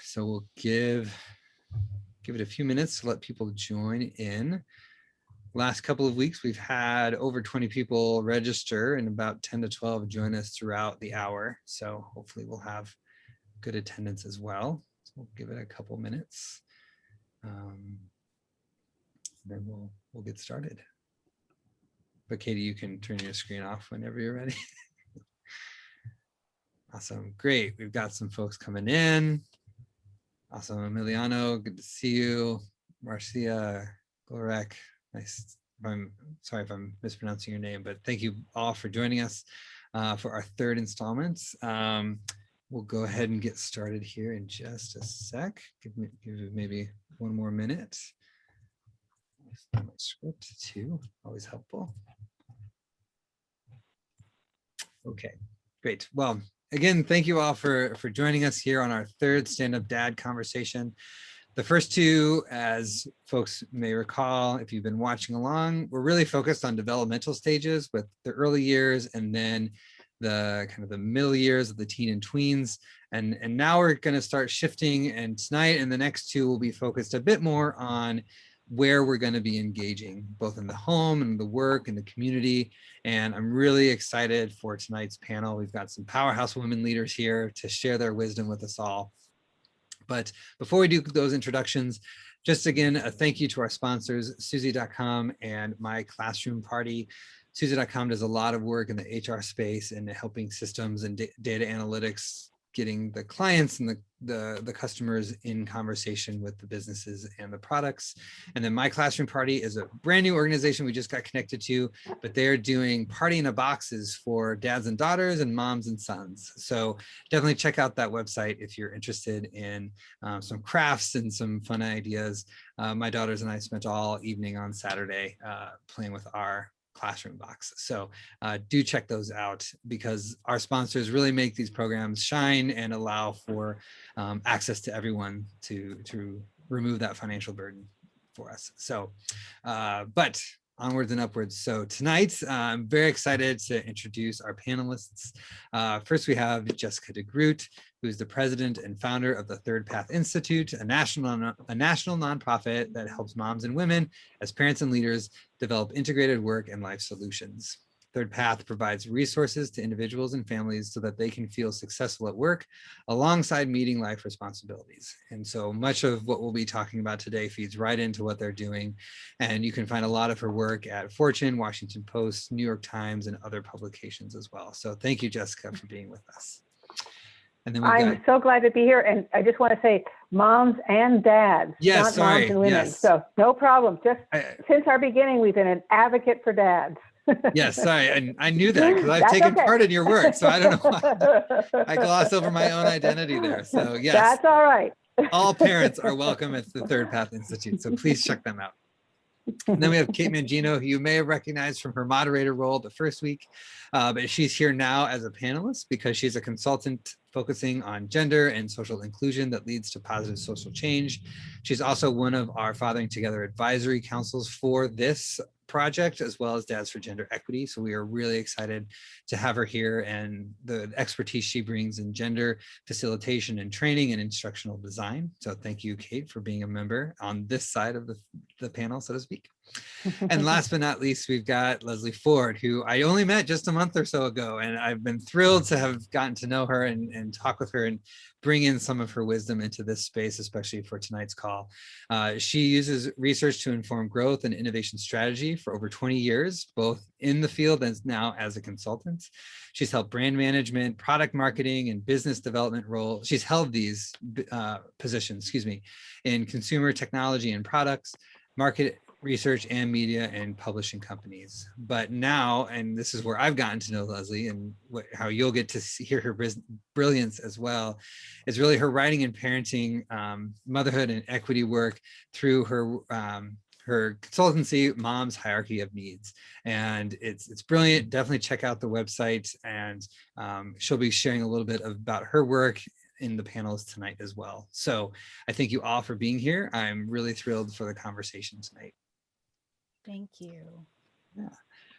So we'll give it a few minutes to let people join in. Last couple of weeks, we've had over 20 people register and about 10 to 12 join us throughout the hour. So hopefully we'll have good attendance as well. So we'll give it a couple minutes. Then we'll get started. But Katie, you can turn your screen off whenever you're ready. Awesome, great. We've got some folks coming in. Awesome, Emiliano, good to see you. Marcia, Gorek, nice. I'm sorry if I'm mispronouncing your name, but thank you all for joining us for our third installment. We'll go ahead and get started here in just a sec. Give me maybe one more minute. My script too, always helpful. Okay, great. Well, again, thank you all for joining us here on our third Stand-Up Dad conversation. The first two, as folks may recall, if you've been watching along, we're really focused on developmental stages with the early years and then the kind of the middle years of the teen and tweens. And now we're going to start shifting, and tonight and the next two will be focused a bit more on where we're going to be engaging, both in the home and the work and the community. And I'm really excited for tonight's panel. We've got some powerhouse women leaders here to share their wisdom with us all. But before we do those introductions, just again, a thank you to our sponsors, Suzy.com and My Classroom Party. Suzy.com does a lot of work in the HR space and helping systems and data analytics, getting the clients and the customers in conversation with the businesses and the products. And then My Classroom Party is a brand new organization we just got connected to, but they're doing party in a boxes for dads and daughters and moms and sons. So definitely check out that website if you're interested in some crafts and some fun ideas. My daughters and I spent all evening on Saturday playing with our classroom box. So do check those out, because our sponsors really make these programs shine and allow for access to everyone to remove that financial burden for us. So, but onwards and upwards. So tonight, I'm very excited to introduce our panelists. First, we have Jessica Degroot, who's the president and founder of the Third Path Institute, a national nonprofit that helps moms and women as parents and leaders develop integrated work and life solutions. Third Path provides resources to individuals and families so that they can feel successful at work alongside meeting life responsibilities. And so much of what we'll be talking about today feeds right into what they're doing. And you can find a lot of her work at Fortune, Washington Post, New York Times, and other publications as well. So thank you, Jessica, for being with us. And then I'm so glad to be here. And I just want to say moms and dads, yes, not moms and women. Yes. So no problem. Just since our beginning, we've been an advocate for dads. Yes, sorry, I knew that because I've taken part in your work, so I don't know why I glossed over my own identity there. So yes, that's all right. All parents are welcome at the Third Path Institute, so please check them out. And then we have Kate Mangino, who you may have recognized from her moderator role the first week, but she's here now as a panelist because she's a consultant focusing on gender and social inclusion that leads to positive social change. She's also one of our Fathering Together advisory councils for this project, as well as Dads for Gender Equity. So we are really excited to have her here and the expertise she brings in gender facilitation and training and instructional design. So thank you, Kate, for being a member on this side of the panel, so to speak. And last but not least, we've got Leslie Ford, who I only met just a month or so ago, and I've been thrilled to have gotten to know her and talk with her and bring in some of her wisdom into this space, especially for tonight's call. She uses research to inform growth and innovation strategy for over 20 years, both in the field and now as a consultant. She's held brand management, product marketing, and business development roles. She's held these positions, in consumer technology and products, market research and media and publishing companies. But now, and this is where I've gotten to know Leslie and how you'll get to hear her brilliance as well, is really her writing and parenting, motherhood and equity work through her her consultancy, Mom's Hierarchy of Needs. And it's brilliant. Definitely check out the website, and she'll be sharing a little bit about her work in the panels tonight as well. So I thank you all for being here. I'm really thrilled for the conversation tonight. Thank you. Yeah.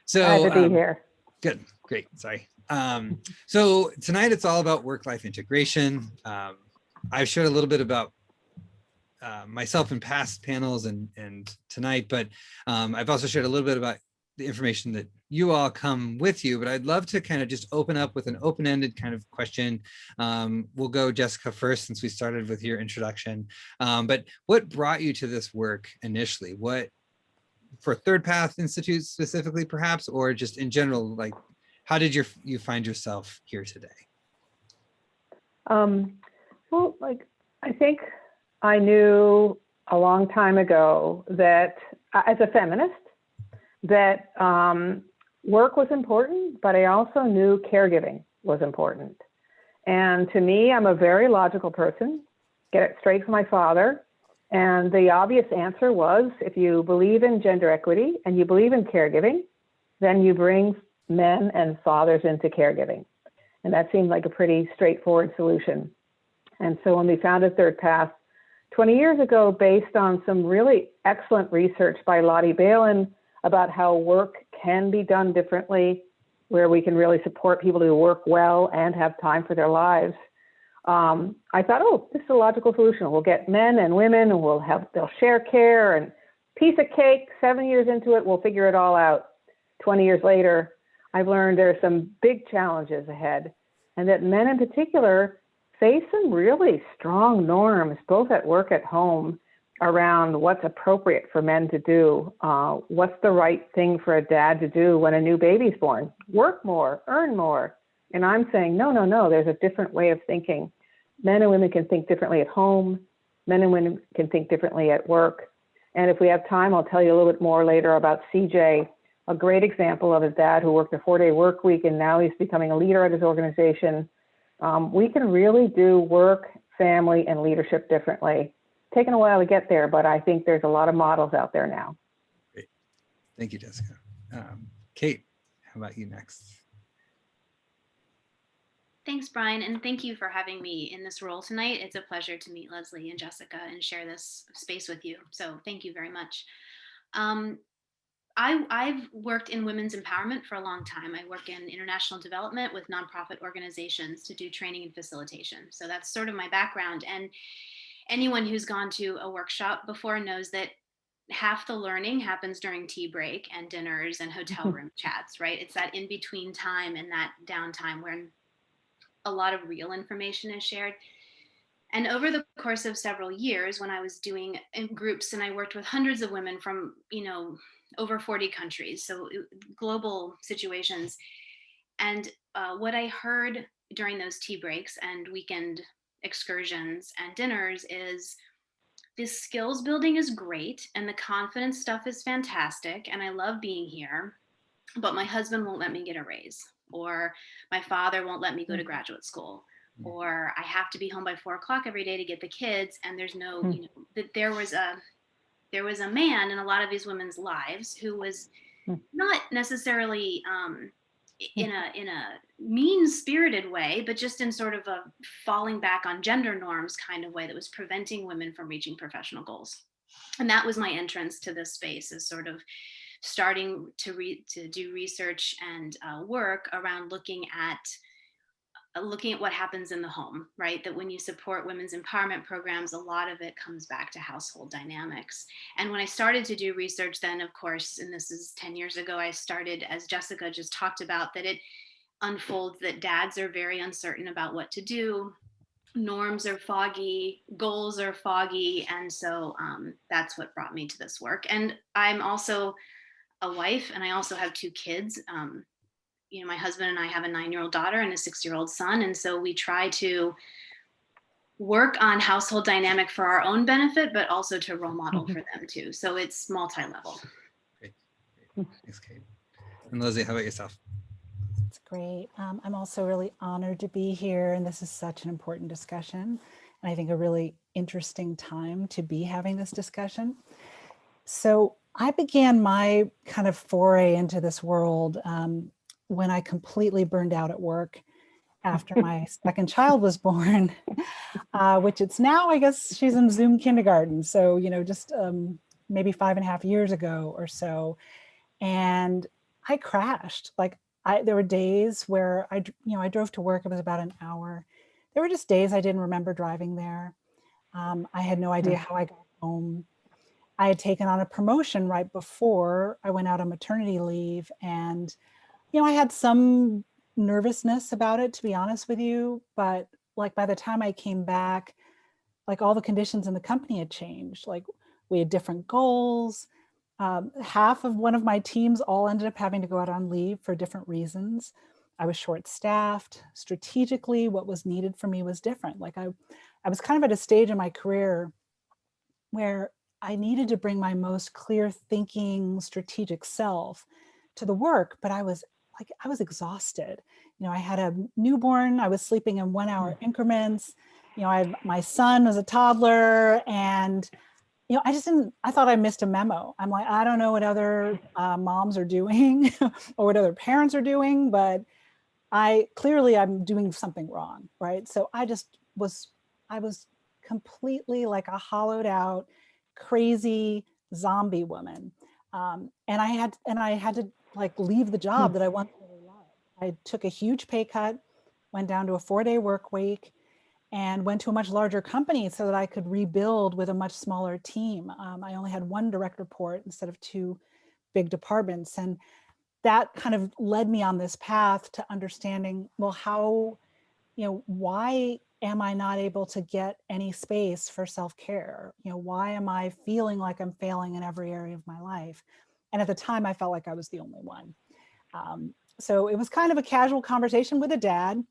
So glad to be here. Good, great, sorry. So tonight it's all about work-life integration. I've shared a little bit about myself in past panels and tonight, but I've also shared a little bit about the information that you all come with you, but I'd love to kind of just open up with an open-ended kind of question. We'll go Jessica first since we started with your introduction. But what brought you to this work initially? What, for Third Path Institute specifically perhaps, or just in general, like how did you find yourself here today? Well, like, I think I knew a long time ago that as a feminist, that work was important, but I also knew caregiving was important. And to me, I'm a very logical person, get it straight from my father. And the obvious answer was, if you believe in gender equity and you believe in caregiving, then you bring men and fathers into caregiving. And that seemed like a pretty straightforward solution. And so when we founded Third Path 20 years ago, based on some really excellent research by Lottie Balin about how work can be done differently, where we can really support people to work well and have time for their lives, I thought, oh, this is a logical solution. We'll get men and women and they'll share care and piece of cake. 7 years into it, we'll figure it all out. 20 years later, I've learned there are some big challenges ahead, and that men in particular face some really strong norms, both at work, at home, around what's appropriate for men to do. What's the right thing for a dad to do when a new baby's born? Work more, earn more. And I'm saying, no, no, no, there's a different way of thinking. Men and women can think differently at home. Men and women can think differently at work. And if we have time, I'll tell you a little bit more later about CJ, a great example of a dad who worked a 4-day work week, and now he's becoming a leader at his organization. We can really do work, family, and leadership differently. Taken a while to get there, but I think there's a lot of models out there now. Great. Thank you, Jessica. Kate, how about you next? Thanks, Brian, and thank you for having me in this role tonight. It's a pleasure to meet Leslie and Jessica and share this space with you. So thank you very much. I've worked in women's empowerment for a long time. I work in international development with nonprofit organizations to do training and facilitation. So that's sort of my background. And anyone who's gone to a workshop before knows that half the learning happens during tea break and dinners and hotel room chats, right? It's that in-between time and that downtime where a lot of real information is shared. And over the course of several years, when I was doing in groups, and I worked with hundreds of women from, over 40 countries, so global situations. And what I heard during those tea breaks and weekend excursions and dinners is this skills building is great and the confidence stuff is fantastic and I love being here, but my husband won't let me get a raise, or my father won't let me go to graduate school, or I have to be home by 4 o'clock every day to get the kids, and there's no, that there was a man in a lot of these women's lives who was not necessarily in a mean-spirited way, but just in sort of a falling back on gender norms kind of way that was preventing women from reaching professional goals. And that was my entrance to this space, is sort of starting to do research and work around looking at what happens in the home, right? That when you support women's empowerment programs, a lot of it comes back to household dynamics. And when I started to do research then, of course, and this is 10 years ago, I started, as Jessica just talked about, that it unfolds that dads are very uncertain about what to do. Norms are foggy, goals are foggy. And so that's what brought me to this work. And I'm also a wife, and I also have 2 kids. My husband and I have a 9-year-old daughter and a 6-year-old son. And so we try to work on household dynamic for our own benefit, but also to role model for them too. So it's multi-level. Great. Thanks, Kate. And Leslie, how about yourself? It's great. I'm also really honored to be here, and this is such an important discussion. And I think a really interesting time to be having this discussion. So I began my kind of foray into this world when I completely burned out at work after my second child was born, which it's now, I guess she's in Zoom kindergarten. So, just maybe 5.5 years ago or so. And I crashed. Like there were days where I drove to work. It was about an hour there were just days I didn't remember driving there. I had no idea how I got home. I had taken on a promotion right before I went out on maternity leave. And, I had some nervousness about it, to be honest with you. But like by the time I came back, like all the conditions in the company had changed. Like we had different goals. Half of one of my teams all ended up having to go out on leave for different reasons. I was short staffed. Strategically, what was needed for me was different. Like I was kind of at a stage in my career where I needed to bring my most clear thinking, strategic self to the work, but I was exhausted. I had a newborn, I was sleeping in 1 hour increments. My son was a toddler, and I thought I missed a memo. I'm like, I don't know what other moms are doing or what other parents are doing, but I'm doing something wrong, right? So I was completely like a hollowed out, crazy zombie woman. And I had to like leave the job that I once really loved. I took a huge pay cut, went down to a 4-day work week, and went to a much larger company so that I could rebuild with a much smaller team. I only had one direct report instead of 2 big departments. And that kind of led me on this path to understanding, well, why am I not able to get any space for self-care? Why am I feeling like I'm failing in every area of my life? And at the time, I felt like I was the only one. So it was kind of a casual conversation with a dad.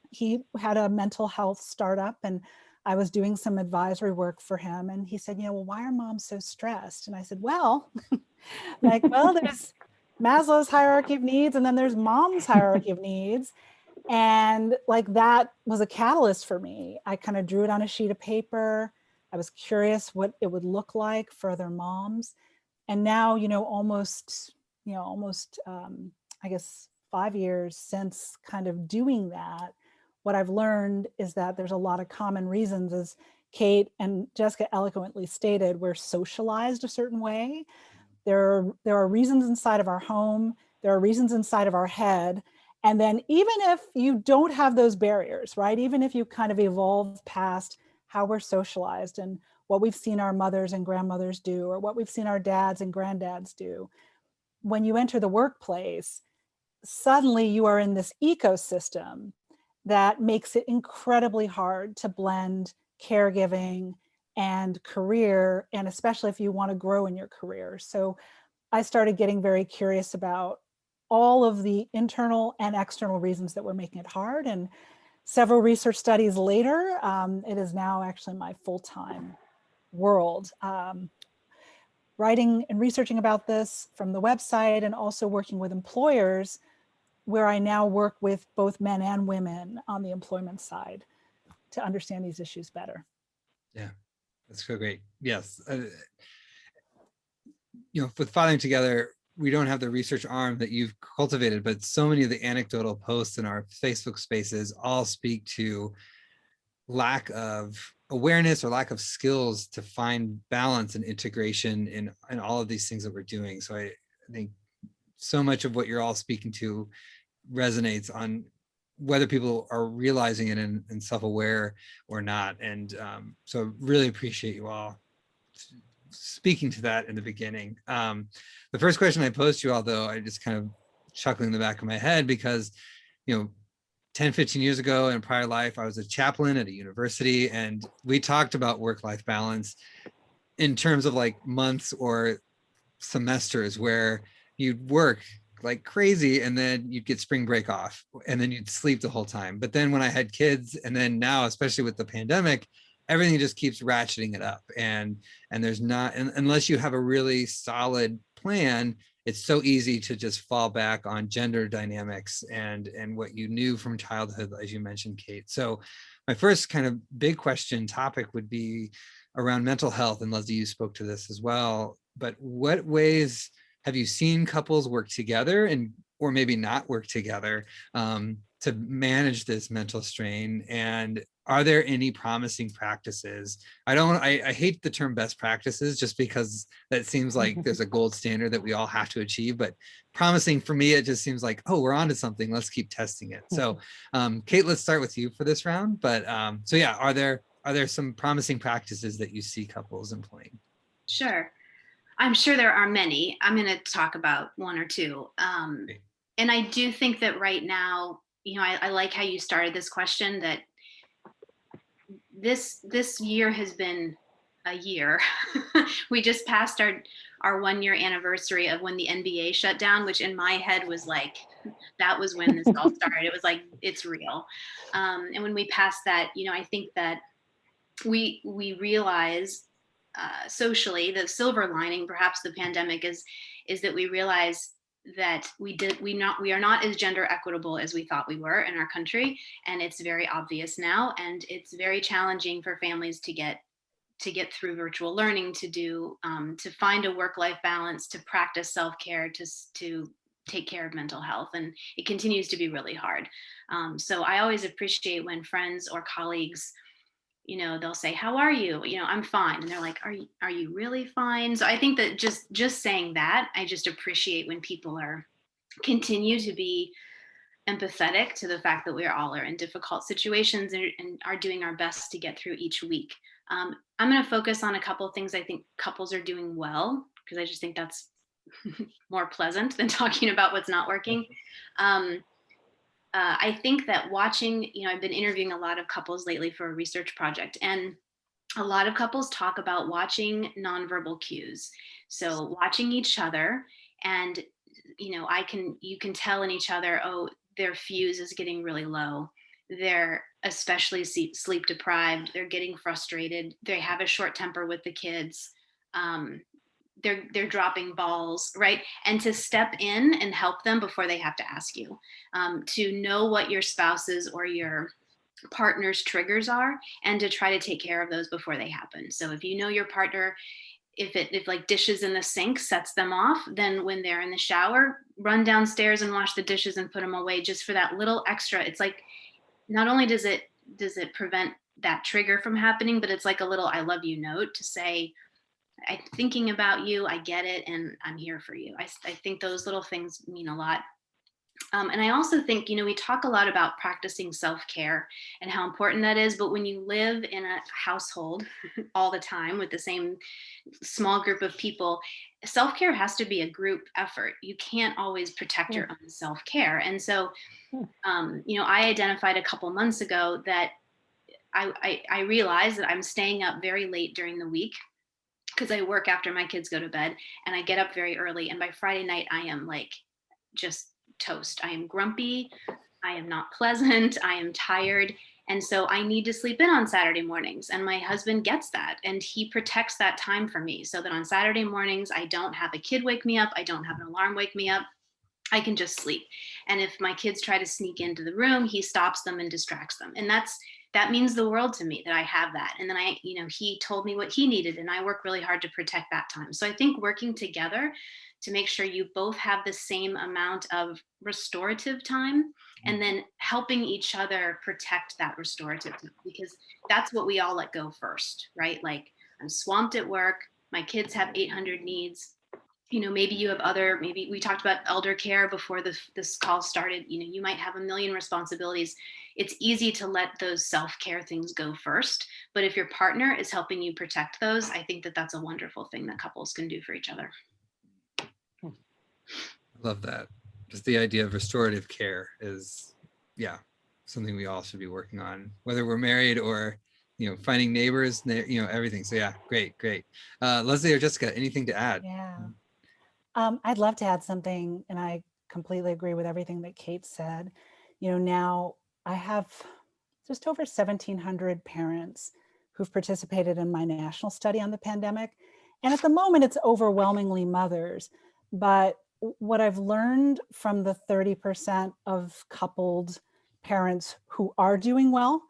He had a mental health startup, and I was doing some advisory work for him. And he said, well, why are moms so stressed? And I said, well, there's Maslow's hierarchy of needs, and then there's mom's hierarchy of needs. And like that was a catalyst for me. I kind of drew it on a sheet of paper. I was curious what it would look like for other moms. And now, almost I guess 5 years since kind of doing that, what I've learned is that there's a lot of common reasons, as Kate and Jessica eloquently stated. We're socialized a certain way. There are reasons inside of our home. There are reasons inside of our head. And then even if you don't have those barriers, right? Even if you kind of evolve past how we're socialized and what we've seen our mothers and grandmothers do, or what we've seen our dads and granddads do, when you enter the workplace, suddenly you are in this ecosystem that makes it incredibly hard to blend caregiving and career, and especially if you want to grow in your career. So I started getting very curious about all of the internal and external reasons that were making it hard. And several research studies later, it is now actually my full-time world. Writing and researching about this from the website, and also working with employers, where I now work with both men and women on the employment side to understand these issues better. Yeah, that's so great. Yes. With Fathering Together, we don't have the research arm that you've cultivated, but so many of the anecdotal posts in our Facebook spaces all speak to lack of awareness or lack of skills to find balance and integration in all of these things that we're doing. So I think so much of what you're all speaking to resonates on whether people are realizing it and self-aware or not. And so really appreciate you all speaking to that in the beginning. The first question I posed to you all, though, I just kind of chuckling in the back of my head because, 10, 15 years ago in a prior life, I was a chaplain at a university, and we talked about work-life balance in terms of like months or semesters where you'd work like crazy and then you'd get spring break off and then you'd sleep the whole time. But then when I had kids, and then now, especially with the pandemic, everything just keeps ratcheting it up. And there's not, unless you have a really solid plan, it's so easy to just fall back on gender dynamics and what you knew from childhood, as you mentioned, Kate. So my first kind of big question topic would be around mental health. And Leslie, you spoke to this as well, but what ways have you seen couples work together or maybe not work together to manage this mental strain? And are there any promising practices? I hate the term best practices just because that seems like there's a gold standard that we all have to achieve, but promising for me, it just seems like, oh, we're onto something. Let's keep testing it. So Kate, let's start with you for this round. But so yeah, are there some promising practices that you see couples employing? Sure. I'm sure there are many. I'm going to talk about one or two. And I do think that right now, I like how you started this question, that this year has been a year. We just passed our 1 year anniversary of when the NBA shut down, which in my head was like, that was when this all started. It was like, it's real. And when we passed that, I think that we realize socially, the silver lining, perhaps the pandemic, is that we realize that we are not as gender equitable as we thought we were in our country, and it's very obvious now, and it's very challenging for families to get through virtual learning, to find a work-life balance, to practice self-care, to take care of mental health, and it continues to be really hard. So I always appreciate when friends or colleagues, they'll say, how are you? I'm fine. And they're like, are you really fine? So I think that just saying that, I just appreciate when people continue to be empathetic to the fact that we all are in difficult situations and are doing our best to get through each week. I'm going to focus on a couple of things I think couples are doing well, because I just think that's more pleasant than talking about what's not working. I think that watching, I've been interviewing a lot of couples lately for a research project, and a lot of couples talk about watching nonverbal cues. So watching each other, and you can tell in each other, oh, their fuse is getting really low. They're especially sleep deprived. They're getting frustrated. They have a short temper with the kids. They're dropping balls, right? And to step in and help them before they have to ask you, to know what your spouse's or your partner's triggers are, and to try to take care of those before they happen. So if you know your partner, if like dishes in the sink sets them off, then when they're in the shower, run downstairs and wash the dishes and put them away, just for that little extra. It's like, not only does it prevent that trigger from happening, but it's like a little I love you note to say, I'm thinking about you, I get it, and I'm here for you. I think those little things mean a lot. And I also think, we talk a lot about practicing self-care and how important that is, but when you live in a household all the time with the same small group of people, self-care has to be a group effort. You can't always protect your own self-care. And so, I identified a couple months ago that I realized that I'm staying up very late during the week, because I work after my kids go to bed, and I get up very early. And by Friday night, I am like just toast. I am grumpy. I am not pleasant. I am tired. And so I need to sleep in on Saturday mornings. And my husband gets that, and he protects that time for me, so that on Saturday mornings, I don't have a kid wake me up. I don't have an alarm wake me up. I can just sleep. And if my kids try to sneak into the room, he stops them and distracts them. And that means the world to me, that I have that. And then he told me what he needed, and I work really hard to protect that time. So I think working together to make sure you both have the same amount of restorative time, and then helping each other protect that restorative time, because that's what we all let go first, right? Like, I'm swamped at work. My kids have 800 needs. Maybe you have maybe we talked about elder care before this call started. You might have a million responsibilities. It's easy to let those self-care things go first. But if your partner is helping you protect those, I think that that's a wonderful thing that couples can do for each other. I love that. Just the idea of restorative care is, something we all should be working on, whether we're married or, finding neighbors, everything. So yeah, great. Leslie or Jessica, anything to add? Yeah. I'd love to add something, and I completely agree with everything that Kate said. Now I have just over 1,700 parents who've participated in my national study on the pandemic. And at the moment, it's overwhelmingly mothers. But what I've learned from the 30% of coupled parents who are doing well,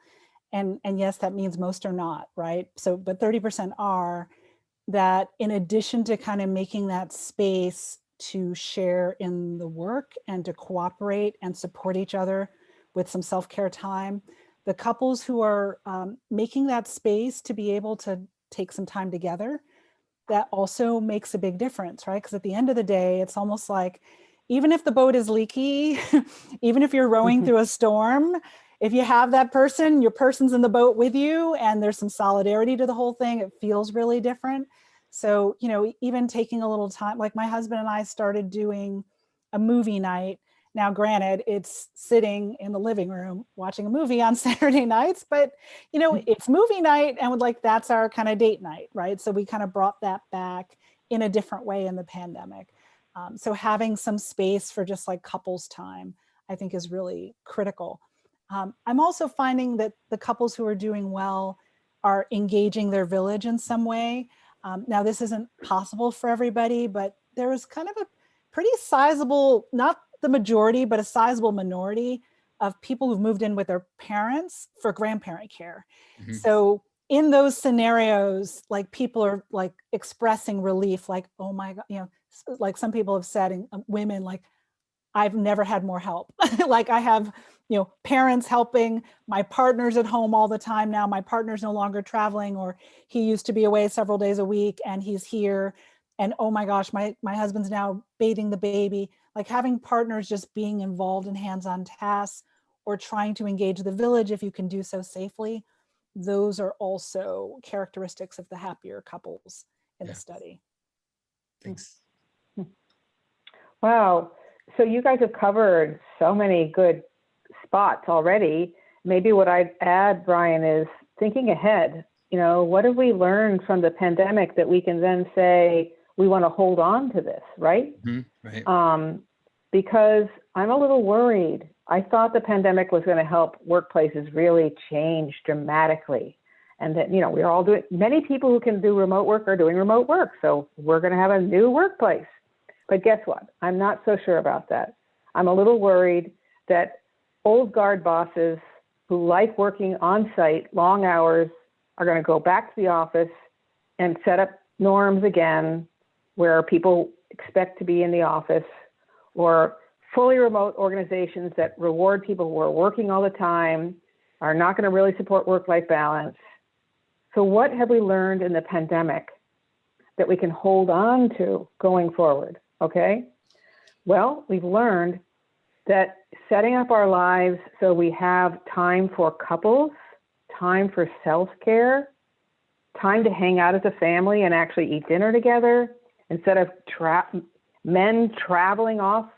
and yes, that means most are not, right? So, but 30% are, that in addition to kind of making that space to share in the work and to cooperate and support each other with some self-care time, the couples who are making that space to be able to take some time together, that also makes a big difference, right? Because at the end of the day, it's almost like, even if the boat is leaky, even if you're rowing through a storm, if you have that person, your person's in the boat with you, and there's some solidarity to the whole thing, it feels really different. So, you know, even taking a little time, like my husband and I started doing a movie night. Now, granted, it's sitting in the living room watching a movie on Saturday nights, but, you know, it's movie night, and like, that's our kind of date night, right? So we kind of brought that back in a different way in the pandemic. So having some space for just like couples time, I think, is really critical. I'm also finding that the couples who are doing well are engaging their village in some way. Now, this isn't possible for everybody, but there was kind of a pretty sizable, not the majority, but a sizable minority of people who've moved in with their parents for grandparent care. Mhm. So in those scenarios, like, people are like expressing relief, like, oh my God, you know, like some people have said, and women, like, I've never had more help. Like, I have, you know, parents helping, my partner's at home all the time now. My partner's no longer traveling, or he used to be away several days a week and he's here. And oh my gosh, my husband's now bathing the baby. Like, having partners just being involved in hands-on tasks, or trying to engage the village if you can do so safely. Those are also characteristics of the happier couples in the Yeah. study. Thanks. Wow. So you guys have covered so many good spots already. Maybe what I'd add, Brian, is thinking ahead. You know, what have we learned from the pandemic that we can then say we want to hold on to this, right? Mhm. Right. Because I'm a little worried. I thought the pandemic was going to help workplaces really change dramatically. And that, you know, we're all doing, many people who can do remote work are doing remote work. So we're going to have a new workplace. But guess what? I'm not so sure about that. I'm a little worried that old guard bosses who like working on site, long hours, are going to go back to the office and set up norms again where people expect to be in the office, or fully remote organizations that reward people who are working all the time are not going to really support work-life balance. So what have we learned in the pandemic that we can hold on to going forward? Okay. Well, we've learned that setting up our lives so we have time for couples, time for self-care, time to hang out as a family and actually eat dinner together, instead of men traveling off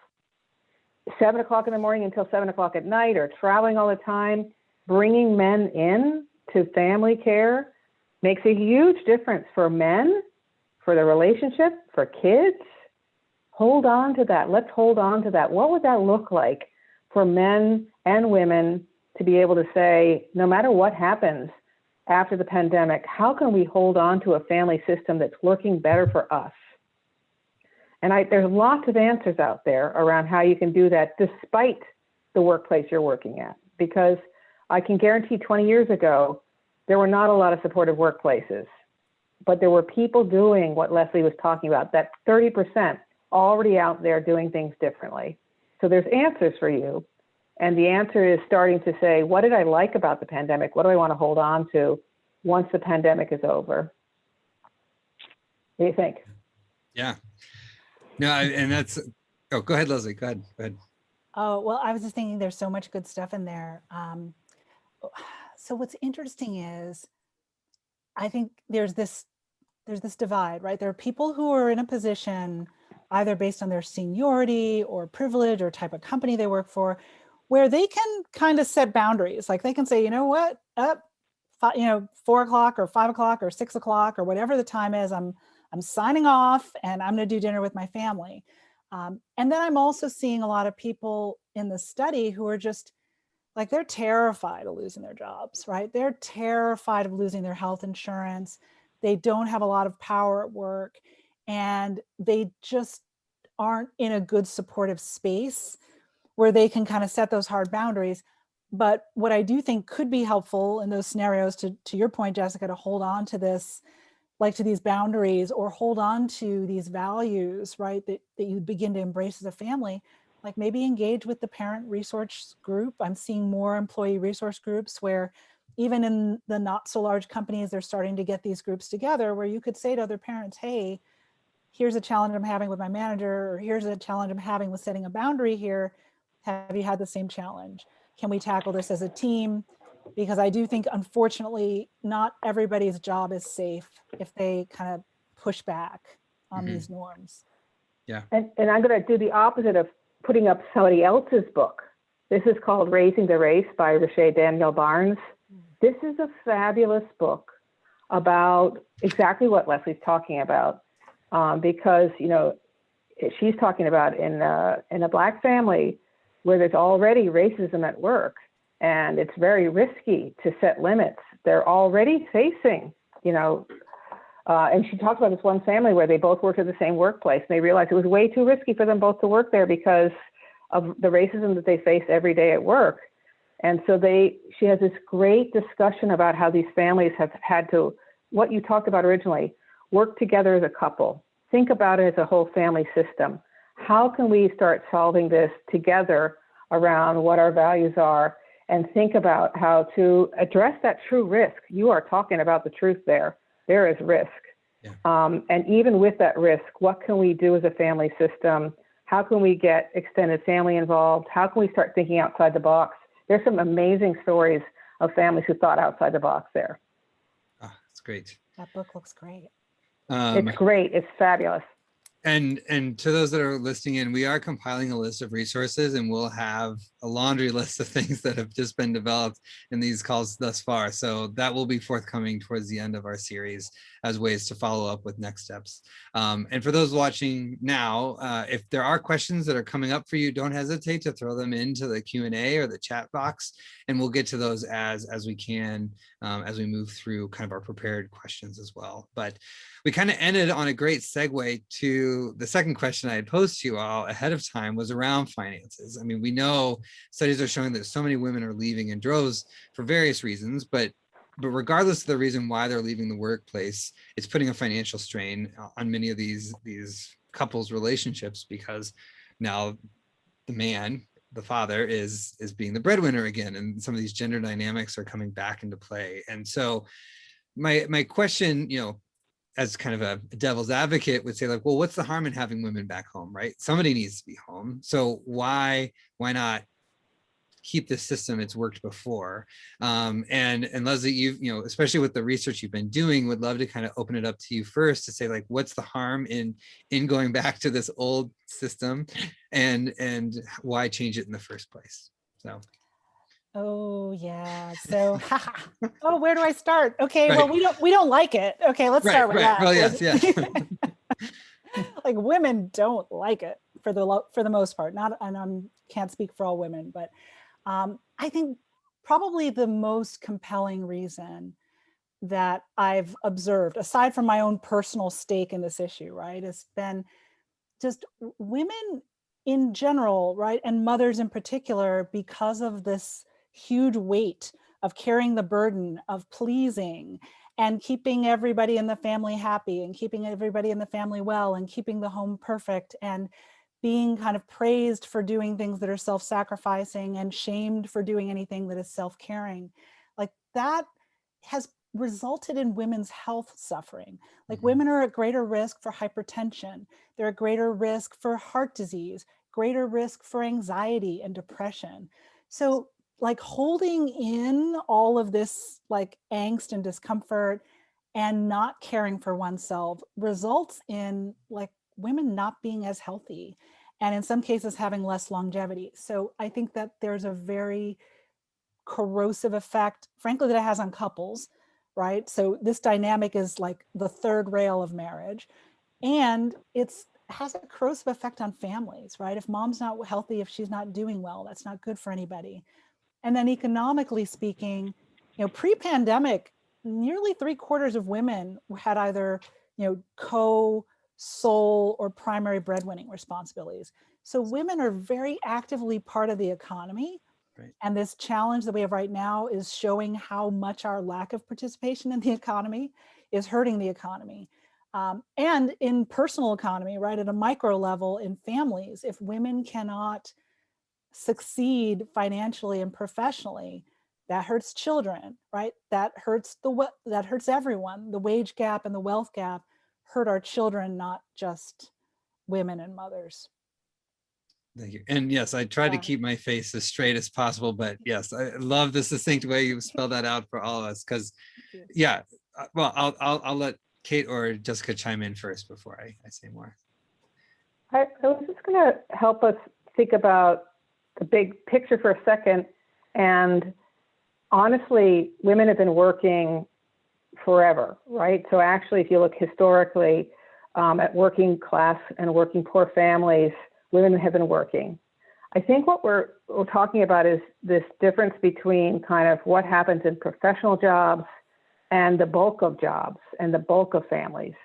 7 o'clock in the morning until 7 o'clock at night, or traveling all the time. Bringing men in to family care makes a huge difference for men, for the relationship, for kids. Hold on to that. Let's hold on to that. What would that look like for men and women to be able to say, no matter what happens after the pandemic, how can we hold on to a family system that's working better for us? And there's lots of answers out there around how you can do that despite the workplace you're working at. Because I can guarantee 20 years ago, there were not a lot of supportive workplaces, but there were people doing what Leslie was talking about, that 30% already out there doing things differently. So there's answers for you. And the answer is starting to say, what did I like about the pandemic? What do I want to hold on to once the pandemic is over? What do you think? Yeah. No, and that's, oh, go ahead, Leslie. Go ahead. Oh, well, I was just thinking there's so much good stuff in there. So what's interesting is, I think there's this divide, right? There are people who are in a position, either based on their seniority or privilege or type of company they work for, where they can kind of set boundaries. Like, they can say, you know what, 4 o'clock or 5 o'clock or 6 o'clock or whatever the time is, I'm signing off and I'm going to do dinner with my family. And then I'm also seeing a lot of people in the study who are just like, they're terrified of losing their jobs, right? They're terrified of losing their health insurance. They don't have a lot of power at work, and they just aren't in a good supportive space where they can kind of set those hard boundaries. But what I do think could be helpful in those scenarios, to your point, Jessica, to hold on to this, like, to these boundaries, or hold on to these values, right, that you begin to embrace as a family, like maybe engage with the parent resource group. I'm seeing more employee resource groups where even in the not so large companies, they're starting to get these groups together where you could say to other parents, hey, here's a challenge I'm having with my manager, or here's a challenge I'm having with setting a boundary here. Have you had the same challenge? Can we tackle this as a team? Because I do think, unfortunately, not everybody's job is safe if they kind of push back on these norms. Yeah. And I'm going to do the opposite of putting up somebody else's book. This is called Raising the Race by Rasheed Danielle Barnes. This is a fabulous book about exactly what Leslie's talking about, because, you know, she's talking about in a Black family where there's already racism at work, and it's very risky to set limits. They're already facing, you know, and she talks about this one family where they both worked at the same workplace. And they realized it was way too risky for them both to work there because of the racism that they face every day at work. And so she has this great discussion about how these families have had to, what you talked about originally, work together as a couple, think about it as a whole family system. How can we start solving this together around what our values are, and think about how to address that true risk? You are talking about the truth there. There is risk. Yeah. And even with that risk, what can we do as a family system? How can we get extended family involved? How can we start thinking outside the box? There's some amazing stories of families who thought outside the box there. Oh, that's great. That book looks great. It's great. It's fabulous. And to those that are listening in, we are compiling a list of resources, and we'll have a laundry list of things that have just been developed in these calls thus far. So that will be forthcoming towards the end of our series as ways to follow up with next steps. And for those watching now, if there are questions that are coming up for you, don't hesitate to throw them into the Q&A or the chat box, and we'll get to those as we can as we move through kind of our prepared questions as well. But we kind of ended on a great segue to the second question I had posed to you all ahead of time, was around finances. I mean, we know studies are showing that so many women are leaving in droves for various reasons, but regardless of the reason why they're leaving the workplace, it's putting a financial strain on many of these couples' relationships, because now the man, the father, is being the breadwinner again, and some of these gender dynamics are coming back into play. And so my question, you know, as kind of a devil's advocate, would say, like, well, what's the harm in having women back home, right? Somebody needs to be home. So why not keep this system? It's worked before. And Leslie, you know, especially with the research you've been doing, would love to kind of open it up to you first to say, like, what's the harm in going back to this old system, and why change it in the first place? So. Oh yeah. So, oh, where do I start? Okay, Right. well, we don't like it. Okay, let's start with that. Well, yes. Like, women don't like it for the most part. Not, and I can't speak for all women, but I think probably the most compelling reason that I've observed, aside from my own personal stake in this issue, right, has been just women in general, right, and mothers in particular, because of this huge weight of carrying the burden of pleasing and keeping everybody in the family happy and keeping everybody in the family well and keeping the home perfect, and being kind of praised for doing things that are self-sacrificing and shamed for doing anything that is self-caring. Like, that has resulted in women's health suffering. Like, women are at greater risk for hypertension. They're at greater risk for heart disease, greater risk for anxiety and depression. So, like, holding in all of this, like, angst and discomfort and not caring for oneself results in, like, women not being as healthy, and in some cases having less longevity. So I think that there's a very corrosive effect, frankly, that it has on couples, right? So this dynamic is like the third rail of marriage, and it has a corrosive effect on families, right? If mom's not healthy, if she's not doing well, that's not good for anybody. And then economically speaking, you know, pre-pandemic, nearly 3/4 of women had either, you know, sole or primary breadwinning responsibilities. So women are very actively part of the economy. Right. And this challenge that we have right now is showing how much our lack of participation in the economy is hurting the economy. And in personal economy, right, at a micro level in families, if women cannot succeed financially and professionally, that hurts children, right? That hurts everyone. The wage gap and the wealth gap hurt our children, not just women and mothers. Thank you. And yes, I try to keep my face as straight as possible, but yes, I love the succinct way you spell that out for all of us. Because yeah, well, I'll let Kate or Jessica chime in first before I say more. I was just going to help us think about the big picture for a second. And honestly, women have been working forever, right? So actually, if you look historically at working class and working poor families, women have been working. I think what we're talking about is this difference between kind of what happens in professional jobs and the bulk of jobs and the bulk of families.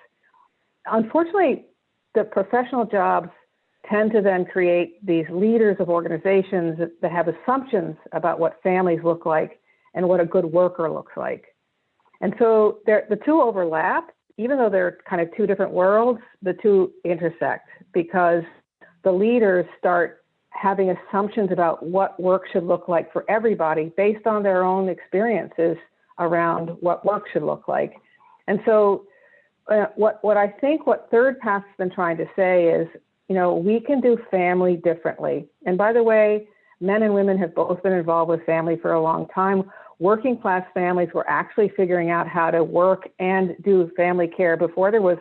Unfortunately, the professional jobs tend to then create these leaders of organizations that have assumptions about what families look like and what a good worker looks like. And so the two overlap, even though they're kind of two different worlds, the two intersect because the leaders start having assumptions about what work should look like for everybody based on their own experiences around what work should look like. And so what I think what Third Path's been trying to say is, you know, we can do family differently. And by the way, men and women have both been involved with family for a long time. Working class families were actually figuring out how to work and do family care before there was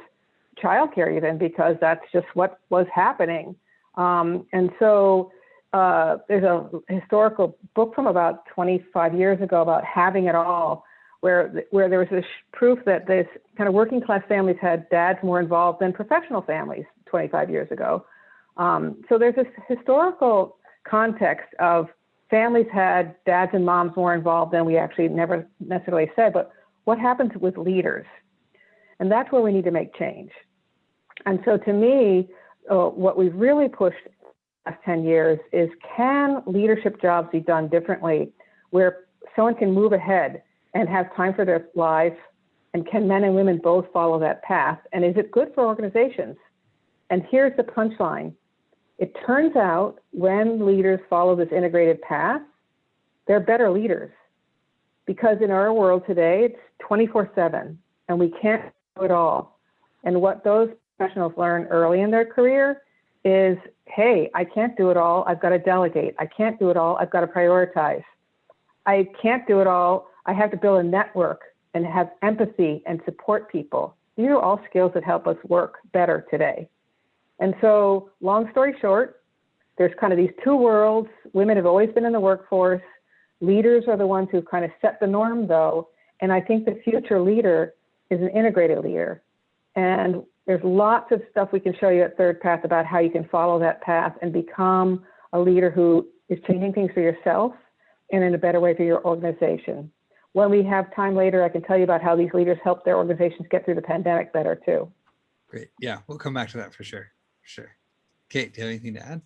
childcare even, because that's just what was happening. And so there's a historical book from about 25 years ago about having it all, where there was this proof that this kind of working class families had dads more involved than professional families 25 years ago. So there's this historical context of families had dads and moms more involved than we actually never necessarily said, but what happens with leaders? And that's where we need to make change. And so to me, what we've really pushed the last 10 years is, can leadership jobs be done differently where someone can move ahead and have time for their lives? And can men and women both follow that path? And is it good for organizations? And here's the punchline. It turns out when leaders follow this integrated path, they're better leaders. Because in our world today, it's 24/7 and we can't do it all. And what those professionals learn early in their career is, hey, I can't do it all. I've got to delegate. I can't do it all. I've got to prioritize. I can't do it all. I have to build a network and have empathy and support people. These are all skills that help us work better today. And so, long story short, there's kind of these two worlds. Women have always been in the workforce. Leaders are the ones who've kind of set the norm, though. And I think the future leader is an integrated leader. And there's lots of stuff we can show you at Third Path about how you can follow that path and become a leader who is changing things for yourself and in a better way for your organization. When we have time later, I can tell you about how these leaders help their organizations get through the pandemic better too. Great. Yeah, we'll come back to that for sure. Sure. Kate, do you have anything to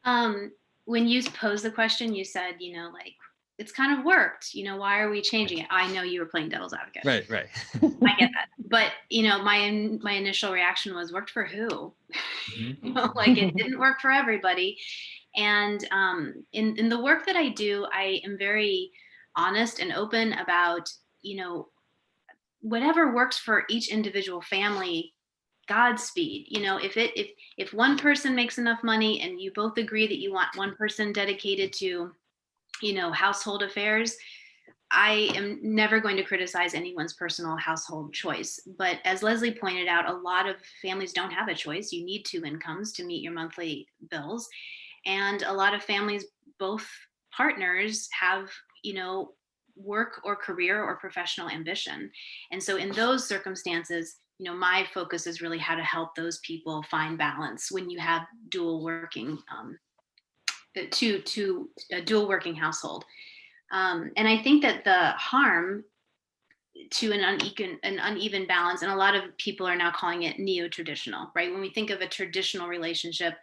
add? When you posed the question, you said, you know, like, it's kind of worked, you know, why are we changing it? I know you were playing devil's advocate. Right. I get that. But, you know, my initial reaction was, worked for who? Mm-hmm. You know, like, it didn't work for everybody. And in the work that I do, I am very honest and open about, you know, whatever works for each individual family, Godspeed. You know, if one person makes enough money and you both agree that you want one person dedicated to, you know, household affairs, I am never going to criticize anyone's personal household choice. But as Leslie pointed out, a lot of families don't have a choice. You need two incomes to meet your monthly bills. And a lot of families, both partners have, you know, work or career or professional ambition. And so in those circumstances, you know, my focus is really how to help those people find balance when you have dual working, a dual working household. And I think that the harm to an uneven balance, and a lot of people are now calling it neo-traditional, right? When we think of a traditional relationship,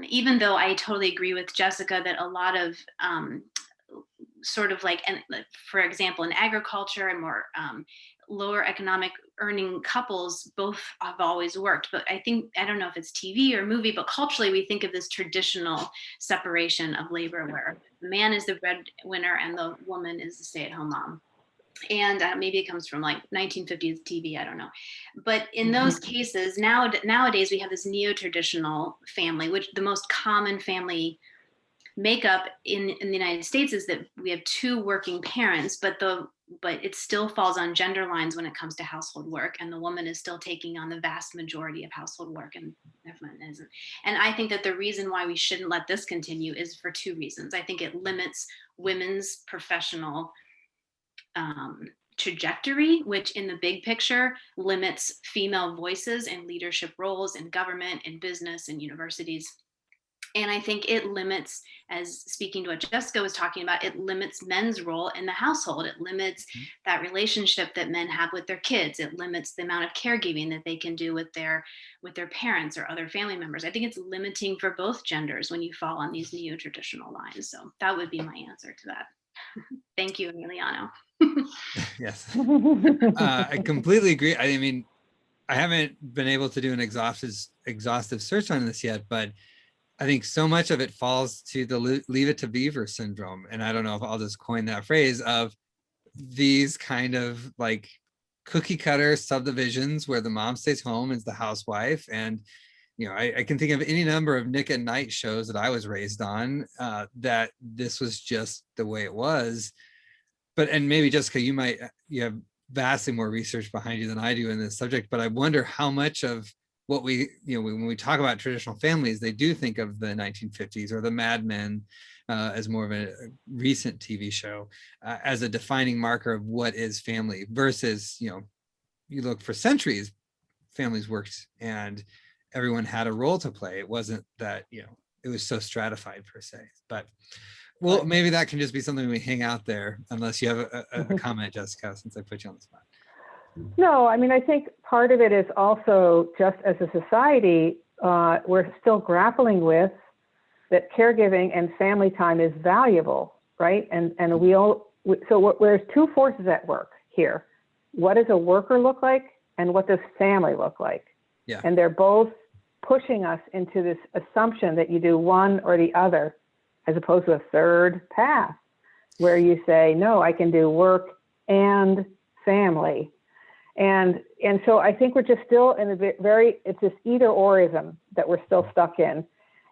even though I totally agree with Jessica that a lot of sort of like, and for example, in agriculture and more lower economic earning couples both have always worked. But I don't know if it's TV or movie, but culturally we think of this traditional separation of labor where the man is the breadwinner and the woman is the stay-at-home mom. And maybe it comes from like 1950s TV, I don't know. But in those cases, nowadays we have this neo-traditional family, which the most common family makeup in the United States is that we have two working parents, but it still falls on gender lines when it comes to household work, and the woman is still taking on the vast majority of household work, and the man isn't. And I think that the reason why we shouldn't let this continue is for two reasons. I think it limits women's professional trajectory, which in the big picture limits female voices in leadership roles in government, in business, in universities. And I think it limits, as speaking to what Jessica was talking about, it limits men's role in the household. It limits that relationship that men have with their kids. It limits the amount of caregiving that they can do with their parents or other family members. I think it's limiting for both genders when you fall on these neo-traditional lines. So that would be my answer to that. Thank you, Emiliano. Yes, I completely agree. I mean, I haven't been able to do an exhaustive search on this yet, but I think so much of it falls to the leave it to beaver syndrome. And I don't know if I'll just coin that phrase of these kind of like cookie cutter subdivisions where the mom stays home as the housewife. And, you know, I can think of any number of Nick at Night shows that I was raised on that this was just the way it was. But, and maybe Jessica, you have vastly more research behind you than I do in this subject, but I wonder how much of what we, you know, when we talk about traditional families, they do think of the 1950s or the Mad Men as more of a recent TV show as a defining marker of what is family versus, you know, you look for centuries, families worked and everyone had a role to play. It wasn't that, you know, it was so stratified per se, but well, maybe that can just be something we hang out there unless you have a comment, Jessica, since I put you on the spot. No, I mean, I think part of it is also just as a society, we're still grappling with that caregiving and family time is valuable, right? And there's two forces at work here. What does a worker look like and what does family look like? Yeah. And they're both pushing us into this assumption that you do one or the other as opposed to a third path where you say, no, I can do work and family. And so I think we're just still in it's this either orism that we're still stuck in.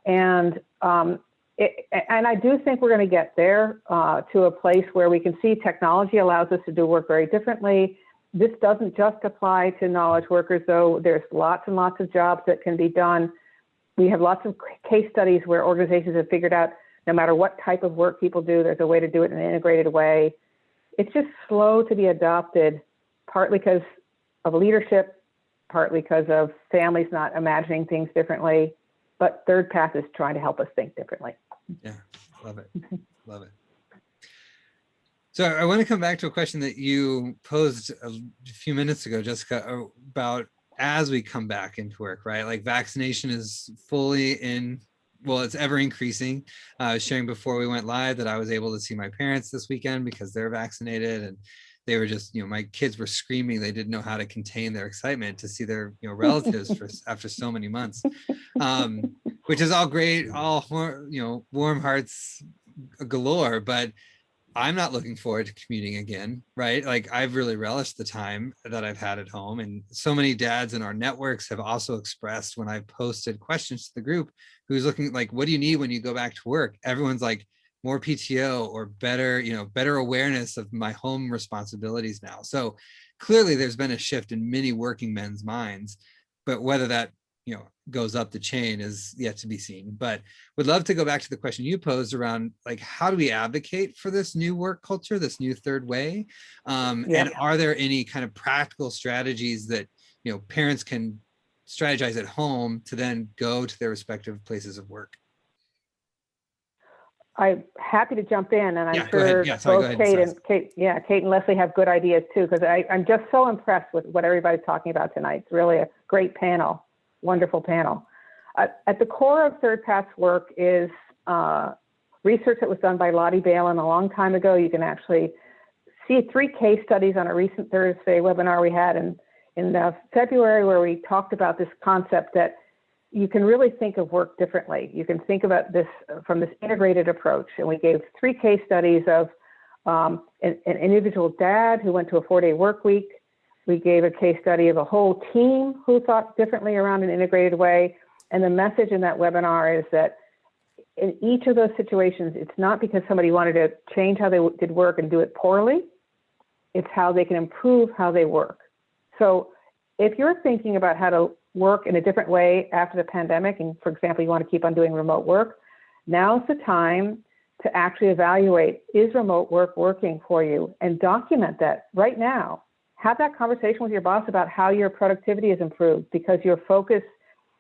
And I do think we're going to get there to a place where we can see technology allows us to do work very differently. This doesn't just apply to knowledge workers, though. There's lots and lots of jobs that can be done. We have lots of case studies where organizations have figured out no matter what type of work people do, there's a way to do it in an integrated way. It's just slow to be adopted, partly because of leadership, partly because of families not imagining things differently, but third path is trying to help us think differently. Yeah, love it, love it. So I want to come back to a question that you posed a few minutes ago, Jessica, about as we come back into work, right? Like vaccination is fully in, well, it's ever increasing. I was sharing before we went live that I was able to see my parents this weekend because they're vaccinated, and they were just, you know, my kids were screaming. They didn't know how to contain their excitement to see their, you know, relatives after so many months, which is all great, all, you know, warm hearts galore, but I'm not looking forward to commuting again, right? Like I've really relished the time that I've had at home, and so many dads in our networks have also expressed when I posted questions to the group who's looking like, what do you need when you go back to work? Everyone's like, more PTO or better, you know, better awareness of my home responsibilities now. So clearly there's been a shift in many working men's minds, but whether that, you know, goes up the chain is yet to be seen. But would love to go back to the question you posed around, like, how do we advocate for this new work culture, this new third way? And are there any kind of practical strategies that, you know, parents can strategize at home to then go to their respective places of work? I'm happy to jump in, and I'm sure both Kate and Leslie have good ideas too, because I'm just so impressed with what everybody's talking about tonight. It's really a great panel, wonderful panel. At the core of Third Path's work is research that was done by Lottie Balin a long time ago. You can actually see 3 case studies on a recent Thursday webinar we had in February, where we talked about this concept that you can really think of work differently. You can think about this from this integrated approach. And we gave 3 case studies of an individual dad who went to a 4-day work week. We gave a case study of a whole team who thought differently around an integrated way. And the message in that webinar is that in each of those situations, it's not because somebody wanted to change how they did work and do it poorly. It's how they can improve how they work. So if you're thinking about how to work in a different way after the pandemic, and for example, you want to keep on doing remote work, now's the time to actually evaluate, is remote work working for you? And document that right now. Have that conversation with your boss about how your productivity has improved, because your focus,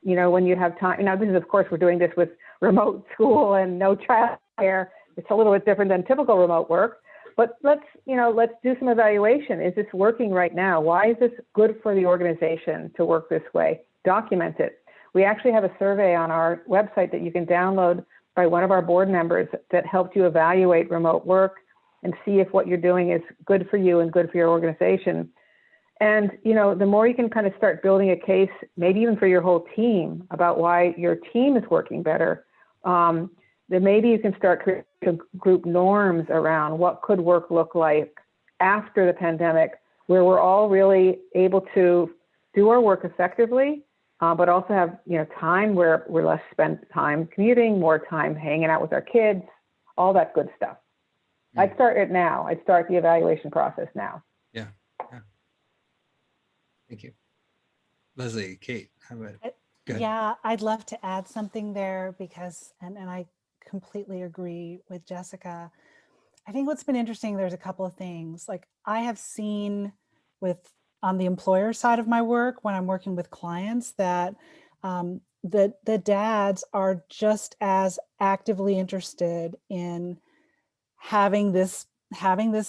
you know, when you have time. Now, this is, of course, we're doing this with remote school and no child care. It's a little bit different than typical remote work. But let's do some evaluation. Is this working right now? Why is this good for the organization to work this way? Document it. We actually have a survey on our website that you can download by one of our board members that helped you evaluate remote work and see if what you're doing is good for you and good for your organization. And, you know, the more you can kind of start building a case, maybe even for your whole team, about why your team is working better, then maybe you can start creating group norms around what could work look like after the pandemic, where we're all really able to do our work effectively, but also have, you know, time where we're less spent time commuting, more time hanging out with our kids, all that good stuff. I'd start it now. I'd start the evaluation process now. Yeah. Thank you. Leslie, Kate, how about it? Go ahead. Yeah, I'd love to add something there because, and I completely agree with Jessica. I think what's been interesting, there's a couple of things. Like I have seen on the employer side of my work, when I'm working with clients, that the dads are just as actively interested in having this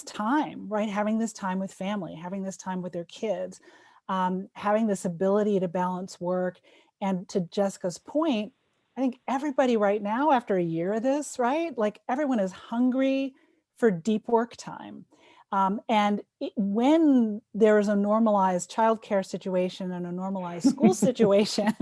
time, right? Having this time with family, having this time with their kids, having this ability to balance work. And to Jessica's point, I think everybody right now, after a year of this, right? Like everyone is hungry for deep work time. When there is a normalized childcare situation and a normalized school situation,